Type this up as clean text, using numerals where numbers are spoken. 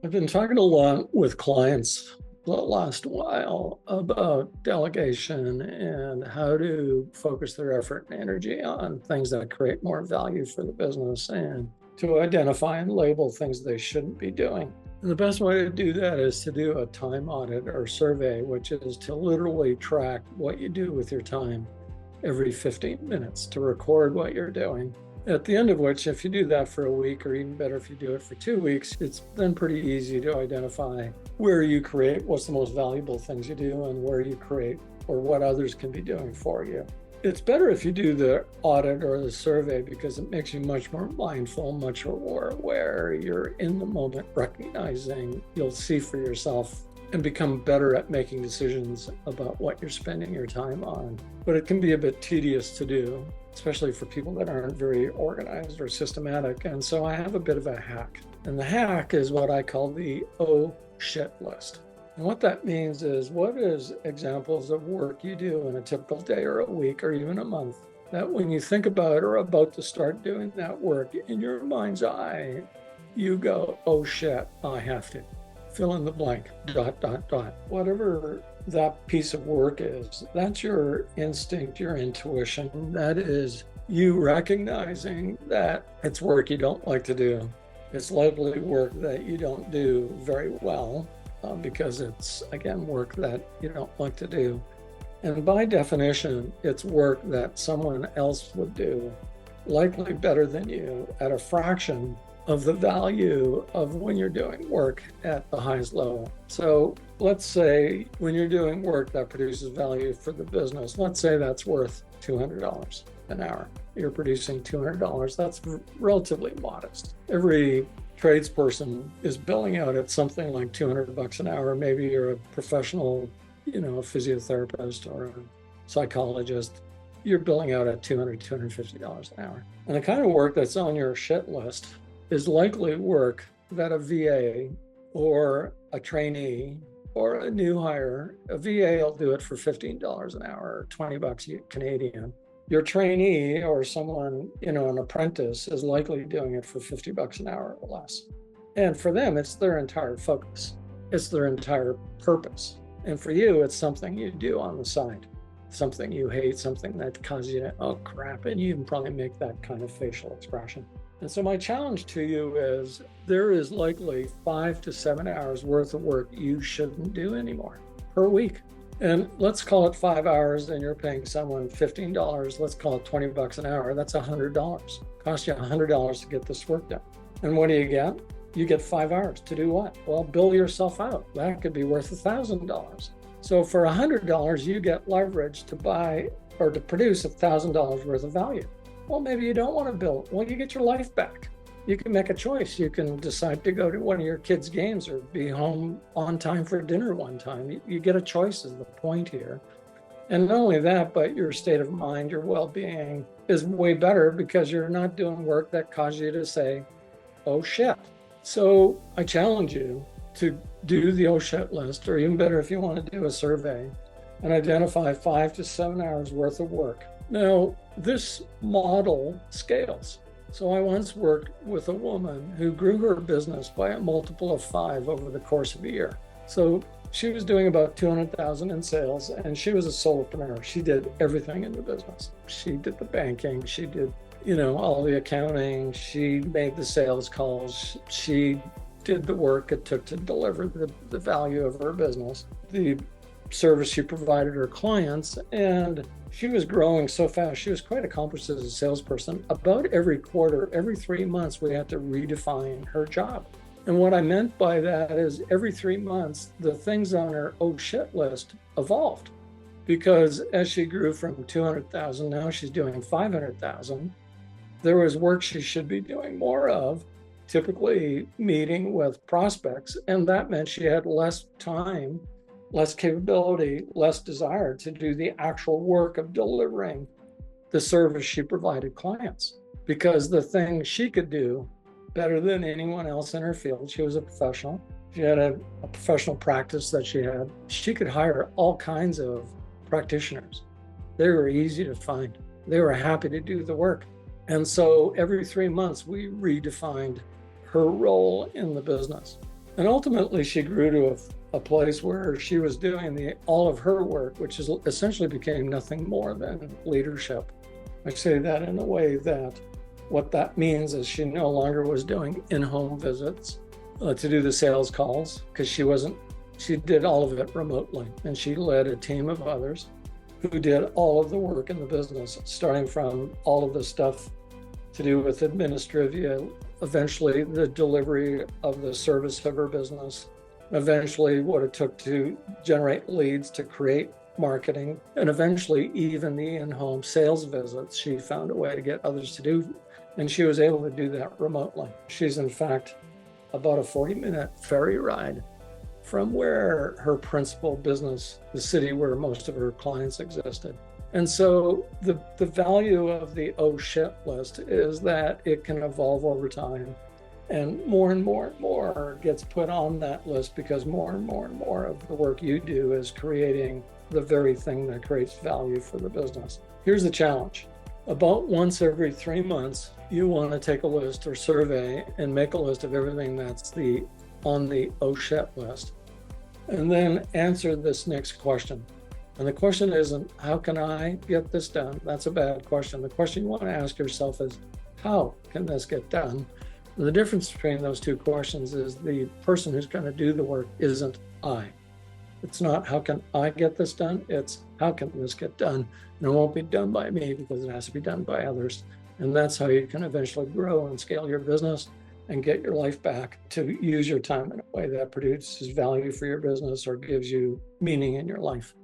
I've been talking a lot with clients the last while about delegation and how to focus their effort and energy on things that create more value for the business and to identify and label things they shouldn't be doing. And the best way to do that is to do a time audit or survey, which is to literally track what you do with your time every 15 minutes, to record what you're doing. At the end of which, if you do that for a week, or even better, if you do it for 2 weeks, it's then pretty easy to identify where you create, what's the most valuable things you do, and where you create, or what others can be doing for you. It's better if you do the audit or the survey because it makes you much more mindful, much more aware. You're in the moment, recognizing, you'll see for yourself and become better at making decisions about what you're spending your time on. But it can be a bit tedious to do, especially for people that aren't very organized or systematic. And so I have a bit of a hack. And the hack is what I call the Oh Sht List. And what that means is, what is examples of work you do in a typical day or a week or even a month that when you think about or about to start doing that work, in your mind's eye, you go, oh shit, I have to. Fill in the blank, ... Whatever that piece of work is, that's your instinct, your intuition. That is you recognizing that it's work you don't like to do. It's likely work that you don't do very well because it's, again, work that you don't like to do. And by definition, it's work that someone else would do, likely better than you, at a fraction of the value of when you're doing work at the highest level. So let's say when you're doing work that produces value for the business, let's say that's worth $200 an hour. You're producing $200, that's relatively modest. Every tradesperson is billing out at something like $200 an hour. Maybe you're a professional, a physiotherapist or a psychologist. You're billing out at $200, $250 an hour. And the kind of work that's on your shit list is likely work that a VA or a trainee or a new hire, a VA will do it for $15 an hour or 20 bucks Canadian. Your trainee or someone, an apprentice is likely doing it for 50 bucks an hour or less. And for them, it's their entire focus. It's their entire purpose. And for you, it's something you do on the side, something you hate, something that causes you to, oh crap, and you can probably make that kind of facial expression. And so my challenge to you is there is likely 5 to 7 hours worth of work you shouldn't do anymore per week. And let's call it 5 hours and you're paying someone $15. Let's call it 20 bucks an hour. That's $100. Cost you $100 to get this work done. And what do you get? You get 5 hours to do what? Well, bill yourself out. That could be worth $1,000. So for $100, you get leverage to buy or to produce $1,000 worth of value. Well, maybe you don't want to build. Well, you get your life back. You can make a choice. You can decide to go to one of your kids' games or be home on time for dinner one time. You get a choice is the point here. And not only that, but your state of mind, your well-being is way better because you're not doing work that causes you to say, oh shit. So I challenge you to do the oh shit list, or even better if you want to do a survey and identify 5 to 7 hours worth of work. Now, this model scales. So I once worked with a woman who grew her business by a multiple of 5 over the course of a year. So she was doing about 200,000 in sales, and she was a solopreneur. She did everything in the business. She did the banking, she did, all the accounting, she made the sales calls, she did the work it took to deliver the value of her business, the service she provided her clients, and she was growing so fast. She was quite accomplished as a salesperson. About every quarter, every 3 months, we had to redefine her job. And what I meant by that is every 3 months, the things on her oh shit list evolved. Because as she grew from 200,000, now she's doing 500,000, there was work she should be doing more of, typically meeting with prospects. And that meant she had less time, less capability, less desire to do the actual work of delivering the service she provided clients. Because the thing she could do better than anyone else in her field, she was a professional. She had a professional practice that she could hire all kinds of practitioners. They were easy to find. They were happy to do the work. And so every 3 months, we redefined her role in the business. And ultimately, she grew to a place where she was doing all of her work, which is essentially became nothing more than leadership. I say that in a way that what that means is she no longer was doing in-home visits to do the sales calls, because she did all of it remotely, and she led a team of others who did all of the work in the business, starting from all of the stuff to do with administrivia, eventually the delivery of the service of her business, eventually what it took to generate leads, to create marketing, and eventually even the in-home sales visits she found a way to get others to do, and she was able to do that remotely. She's in fact about a 40-minute ferry ride from where her principal business, the city where most of her clients existed. And so the value of the Oh Sht List is that it can evolve over time, and more and more gets put on that list, because more and more of the work you do is creating the very thing that creates value for the business. Here's the challenge. About once every 3 months, you want to take a list or survey and make a list of everything that's on the Oh Sht List, and then answer this next question. And the question isn't, how can I get this done? That's a bad question. The question you want to ask yourself is, how can this get done? And the difference between those two questions is the person who's going to do the work isn't I. It's not, how can I get this done? It's, how can this get done? And it won't be done by me, because it has to be done by others. And that's how you can eventually grow and scale your business and get your life back to use your time in a way that produces value for your business or gives you meaning in your life.